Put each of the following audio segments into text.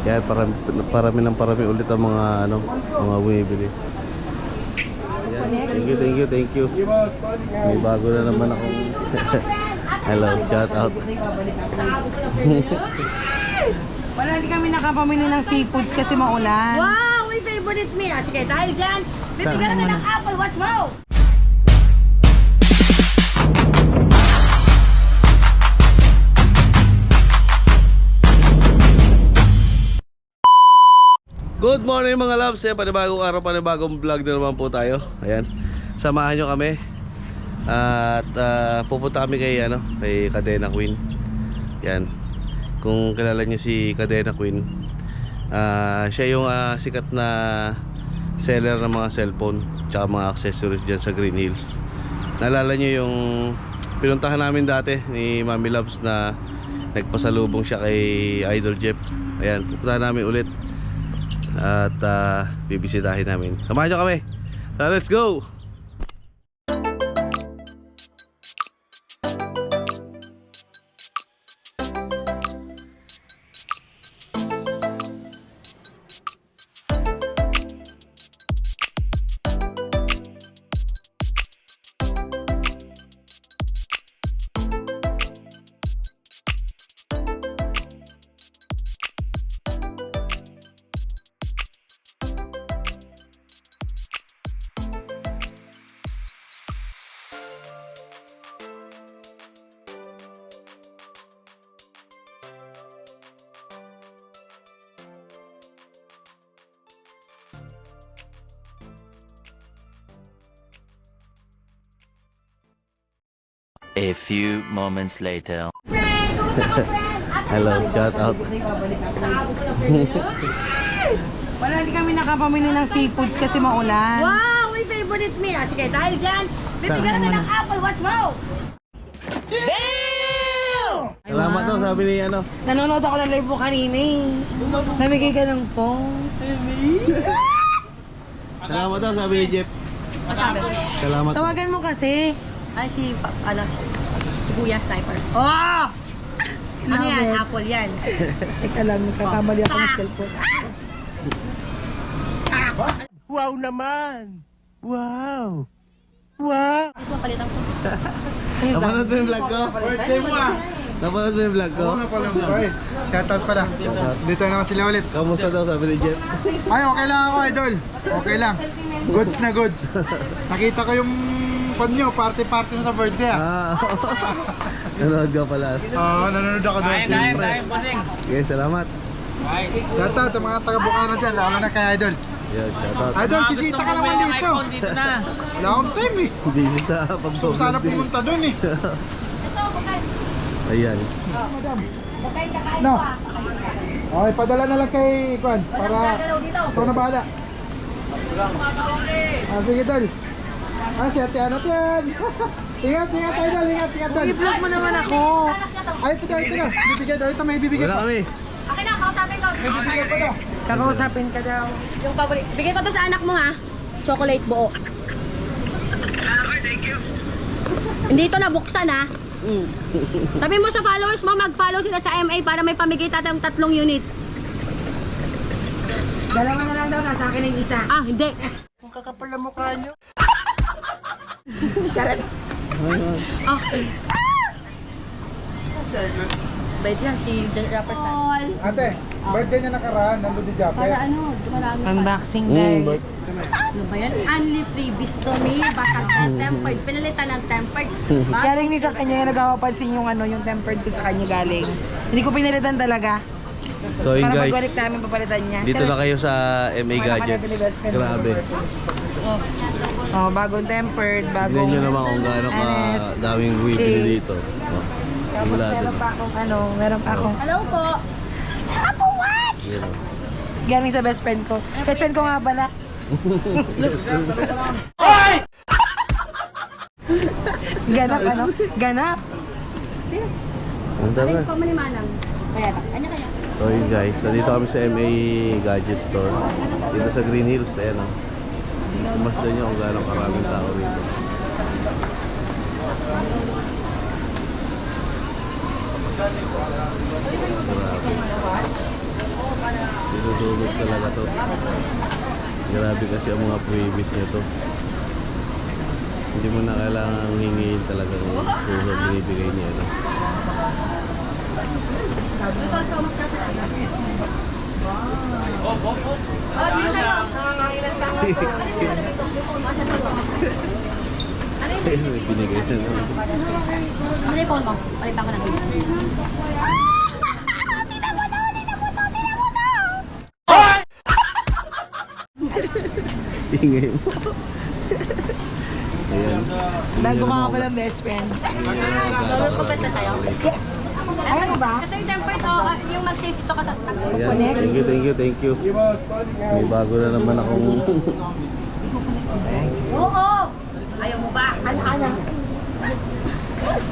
Kaya parami ulit ang mga ano, mga bumibili. Ayan. Thank you. May bago na naman akong hello, shout out. Wala, hindi kami nakapamili ng seafoods kasi maulan. Wow, my favorite meal. Sige, dahil dyan, bibigyan natin ng Apple Watch mo. Good morning mga loves, panibagong araw, panibagong vlog na naman po tayo. Ayan, samahan nyo kami. At pupunta kami kay Cadena Queen. Yan, kung kilala nyo si Cadena Queen, siya yung sikat na seller ng mga cellphone tsaka mga accessories dyan sa Green Hills. Naalala nyo yung pinuntahan namin dati ni Mami Loves na nagpasalubong siya kay Idol Jeff. Ayan, pupunta namin ulit at bibisitahin namin. Samahan nyo kami. So, let's go! A few moments later. Hello, shout out. Wala, hindi kami nakapamili ng seafoods kasi maulan. Wow, my favorite meal. Sige, dahil dyan, bibigyan natin ng Apple Watch mo. Salamat daw, sabi ni Nanonood ako ng live mo kanina eh. Namigay ka ng phone. Salamat daw, sabi ni Jeff. Masabi. Salamat. Tawagan mo kasi. Ay, si Kuya Sniper. Oh! Ano yan? Apple yan. Teka lang, nagkakamali ako ng cellphone. Wow naman! Wow! Wow! Gusto mo palitan ko? Napanood mo yung vlog ko? Birthday mo ah! Napanood mo yung vlog ko? Ako na pala mo eh. Shoutout pala. Dito naman sila ulit. Kamusta daw, sabi ni Jeff? Ay, okay lang ako, idol. Okay lang. Goods na goods. Nakita ko yung pan nyo, party-party mo sa birthday ah. Nanood ka pala. Oo, nanonood ako doon. Siyempre. Okay, salamat. Shoutout sa mga taga-Bukana dyan, lalo na kay idol. Yan, shout out. Idol, bisita ka naman dito. Wala akong time eh. Hindi niya sa Gusto ko sana pag-vlog. pumunta doon eh. Ito, bakal. Ayan. Bakal, kakain No. ko ah. Okay, padala na lang kay Kwan para Galaw dito. ito na bahala. Sige tol. Si ate ano yan. Ingat idol, ingat tol. I-vlog mo naman ako. Ay, ito na. Bibigyan daw. Ito may bibigyan Wala pa. kami. Okay na, kausapin ko. May bibigyan pa daw. Kakausapin ka daw. Yung favorite. Bigay ko to sa anak mo ha. Chocolate buo. Hindi ito nabuksan ha. Sabi mo sa followers mo, mag-follow sila sa MA para may pamigay tatang 3 units. Dalawa na lang daw, nasa akin yung isa. Ah, hindi. Kung kakapal na mukha nyo. Karat. Ah. Bait yan si Rapper Stan. Ate, birthday niya nakaraan, nandun di Japan. Para ano, marami pa. Unboxing guys. Ano ba yan? Only freebies to me. Basag na tempered. Pinalitan ng tempered. Galing ni sa kanya yung nagpapansin yung yung tempered ko sa kanya galing. Hindi ko pinalitan talaga. So yun Para guys, pagbalik namin papalitan niya. dito na kayo sa MA Gadgets. Grabe. Oh, bagong tempered, Tignan bagong nyo naman kung gaano ka Anes. daming bumibili Case. dito. Oh, Tapos simulado meron na. pa akong meron pa akong Hello po. Apple Watch! Yun, oh. galing sa best friend ko. Best friend ko nga pala. Ganap Ganap. Ang tara. Alin ko manimanang. Kaya ta. Kanya. So yun guys, nandito kami sa MA Gadget Store. Dito sa Green Hills, ayan o. Masdan nyo kung gaano karaming tao rito. Grabe. Sunog talaga to. Grabe kasi ang mga freebies nito. Hindi mo na kailangan hingiin talaga kung sunog binibigay niya ito. May binigay na naman. Ano yung phone mo? Palitan ko na. Ingay mo. Ayan. Bago mga pala best friend. Magpapagpas na tayo. Yes! Ayaw ba? Ito yung tempered, yung mag-save ito ka sa Ayan. Thank you. May bago na naman akong Oo! Ayaw mo ba? Ano?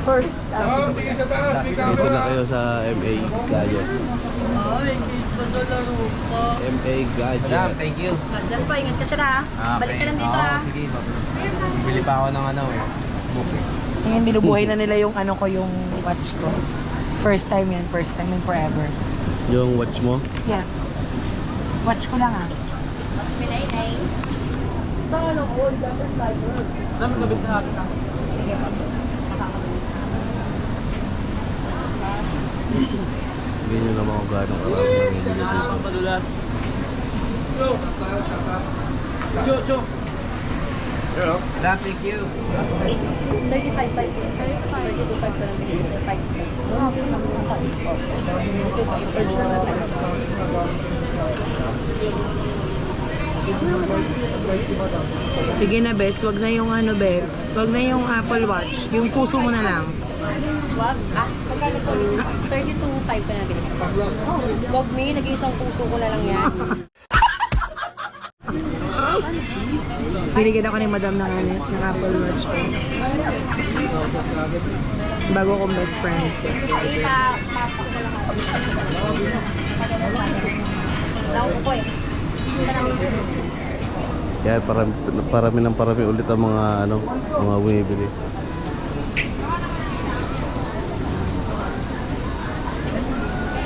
First. dito na kayo sa MA Gadgets. MA Gadgets. thank you. Diyan po, ingat ka sila ha. Balik ka lang dito ha. Sige, bili pa ako ng booking. Ngayon, binubuhay na nila yung ano ko, yung watch ko. First time in forever. Yung watch mo? Yeah. Watch ko lang ah. Pinay-nay. Solo all the slider. Sige pa. Hindi nyo naman kung gaano karami ng bibili dito. Thank you. 35 pa yun. Sorry, 32.5 pa lang binigay sa'yo. 5. Sige na, Bes. Wag na yung ano, Bes. Wag na yung Apple Watch. Yung puso mo na lang. Wag. Magkano po? 32.5 pa na binigay ko. Wag me, nag-iisang puso ko na lang yan. Binigyan ako ni Madam ng anis ng Apple Watch ko. Bago kong best friend. Ipa-papa ko lang ako. Lang ko eh. Kaya parami ulit ang mga mga bumibili.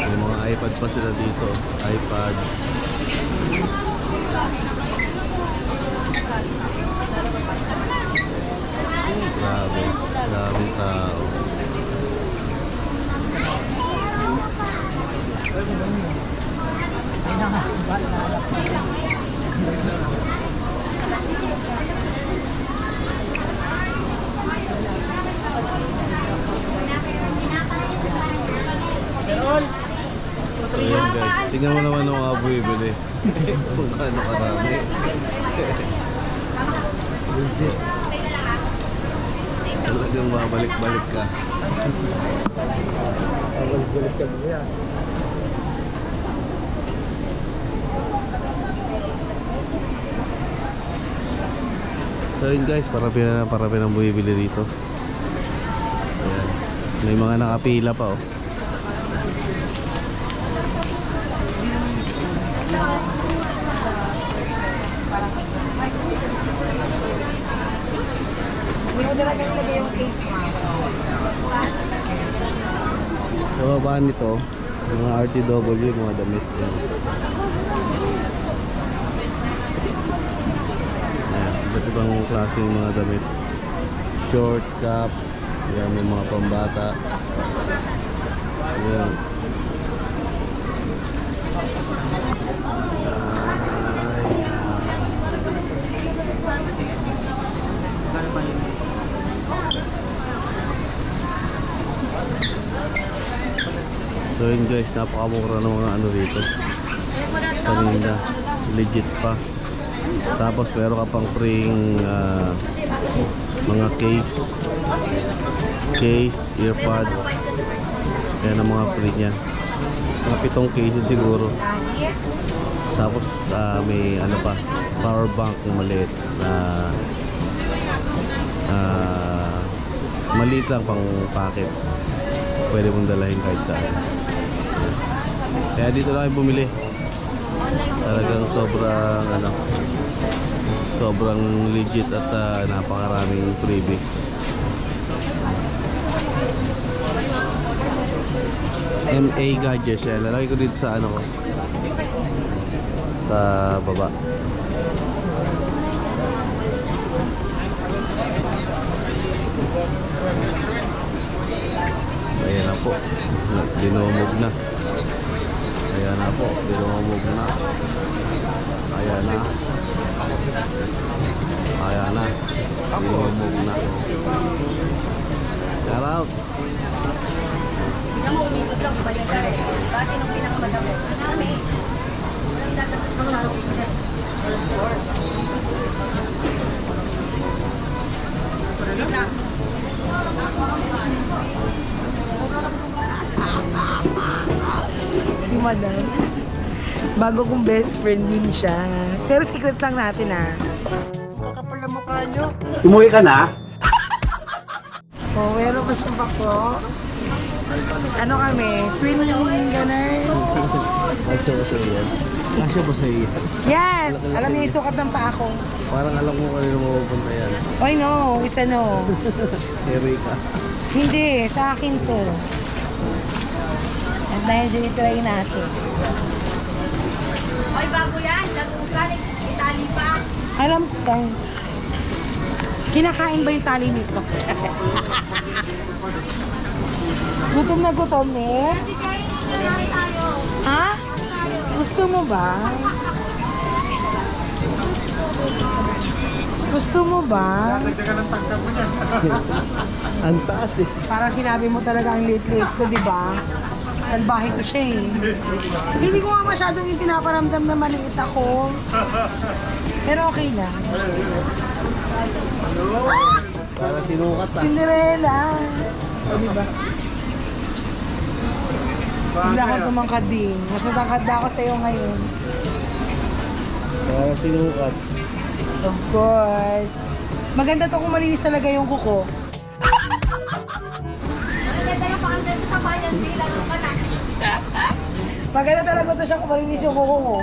May mga iPad pa sila dito. iPad. Grabe. Daming tao. So yun guys, tingnan mo naman ang mga bumibili. Kung gaano karami. Legit. Talagang babalik-balik ka. Babalik-balik ka niya. So yun guys, parami na bumibili dito. Ayan. May mga nakapila pa oh. Hindi mo talaga nilagay yung face mask. Sa baba nito, yung mga RTW, mga damit yan. Ayan, iba't ibang klaseng mga damit. Short, cap, yan, may mga pambata. Ayan. So yun guys, napakamura ng mga ano dito. Paninda, legit pa. Tapos meron ka pang free mga case, earpod. Yan ang mga free niya. Mga 7 cases siguro. Tapos may ano pa, power bank na maliit na maliit lang pang packet. Pwede mong dalahin kahit saan. Kaya dito lang kayo bumili. Talagang sobrang legit at napakaraming freebie. MA Gadgets. Lalagay ko dito sa ano ko. sa baba. Ayan na po, dinumog na. Ayan na po, dinumog na. Ayan na. Ayan na, dinumog na. Shout out. Bigyan mo umikot lang, balik ka rin. Kasi nung pinakamadami, sinami. Si Madam. Bago kong best friend yun siya. Pero secret lang natin ah. Kapal na mukha nyo. Umuwi ka na? Oh, meron pa siyang bako. Ano kami? Twin yung ganun. Kasya ba sa iyan? Kasya ba sa iyan? Yes! Alam niyo yung sukat ng paa ko. Parang alam mo kanino mapupunta yan. Oy no, isa no. Erika. Hindi, sa akin to. At dahil dyan itry natin. Ay, bago yan. Natugan, Italy pa. Alam ko ka. Kinakain ba yung tali nito? Gutom na gutom eh. Ha? Gusto mo ba? Gusto mo ba? Nagdagan ng tangkap mo niya. Ang taas eh. Parang sinabi mo talaga ang late-late ko, di ba? Salbahe ko siya eh. Hindi ko nga masyadong yung pinaparamdam na maliit ako. Pero okay na. Parang sinukat ah. Cinderella. O, di ba? Bigla ko tumangkad din. Mas matangkad na ako sa'yo ngayon. Parang sinukat. Of course. Maganda to kung malinis talaga yung kuko. Maganda yung pakaganda sa bayan, bilang ka na. Maganda talaga to siya kung malinis yung kuko mo.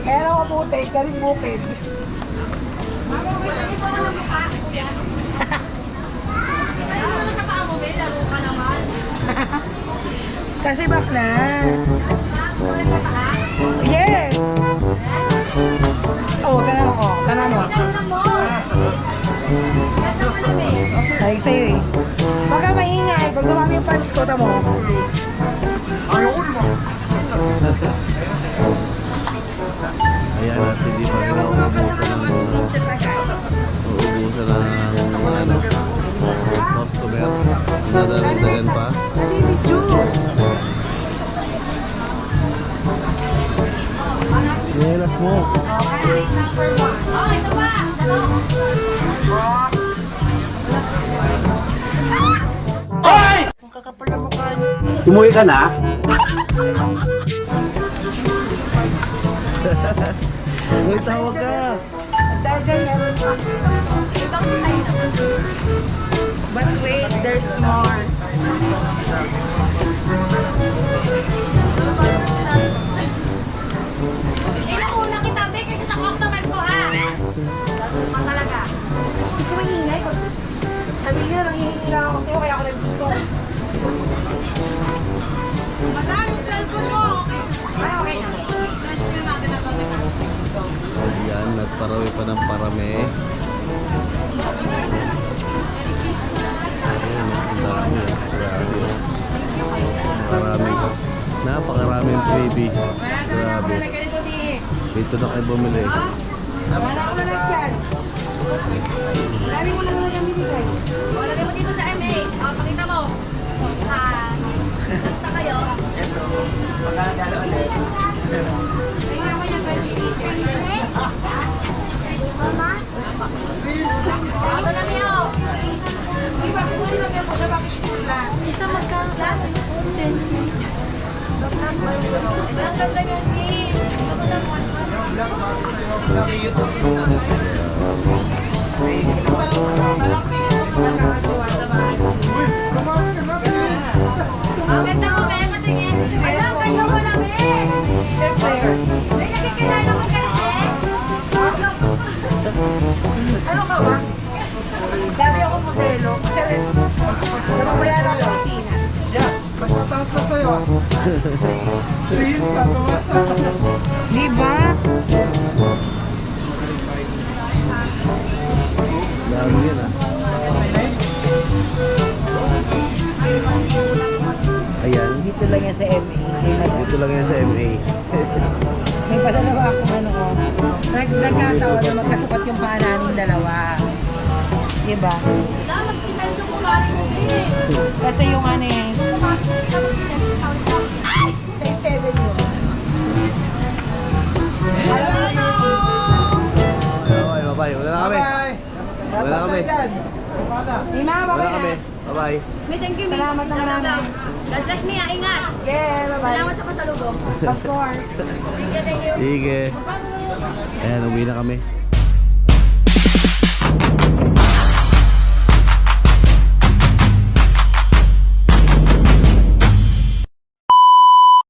Kaya na maputi, galing bukid. Ito na lang mukha, kuya. Ito na lang sa paa mo, Bel. Laro ka naman. Kasi bakla. Kuya sa paa. Yes! Oh, tanan mo. Tanan mo. Ganda mo. Ganda mo na, Bel. Like sa'yo eh. Huwag ka maingay. Pag dumami yung pants ko, tamo. Ayaw ko naman. Ayan at hindi pa rin ako uubusan ng customer. Nadadagdagan pa. Nilas mo. Okay, number 1. Oh, ito pa. Ang kakapal na mukha nyo. Umuwi ka na? Uy, tawag ka. Dahil dyan, meron pa. But wait, there's more. Inauna kita, Bel, kasi sa customer ko, ha? Laro ka talaga. Hindi ko maingay. Sabihin nyo, nanghihingi lang ako sa'yo, kaya ako nag-gusto. Madami yung cellphone mo, okay? Ay, okay na. Ayan, nagparami pa ng parami. Ayan, ang dami ah. Grabe. Marami ka. Napakaraming freebies. Grabe. Dito na kayo bumili. Wala ko na lang dyan. Dami mo na lang yung binigay. Wala mo dito sa MA. Oh, pakita mo. Basta kayo. Mama? Ano lang yun? Bakit mo sinabihan ko siya? Bakit pula? Isa magkano? 10. Ang ganda yun, Kim. Parang pilit mo na nakagawa sa bahay. Lumas ka na, please. Ang ganda mo, Bel, patingin. Alam, ganda mo lang, Bel. Siyempre. May nakikilala mo ka na, eh. Ano ka ba? Dati ako modelo. Charis. Namamula lang sa opisina. Yeah, mas mataas na sa'yo. Please, tumas. Di ba? yan sa MA. May padala. Dito lang yan sa MA. May padalawa akong ano. Nagkataon na magkasukat yung paa namin dalawa. Diba? Kasi yung ano eh. Size 7 yun. Okay, bye-bye. Wala na kami. Bye! Wala na kami. Ima, Wala bye-bye. kami. Bye-bye. Thank you, Salamat na marami. God bless me, ingat. Yeah, bye-bye. Salamat sa pasalubong. Of course. Thank you, thank you. Sige. Ayan, uwi na kami.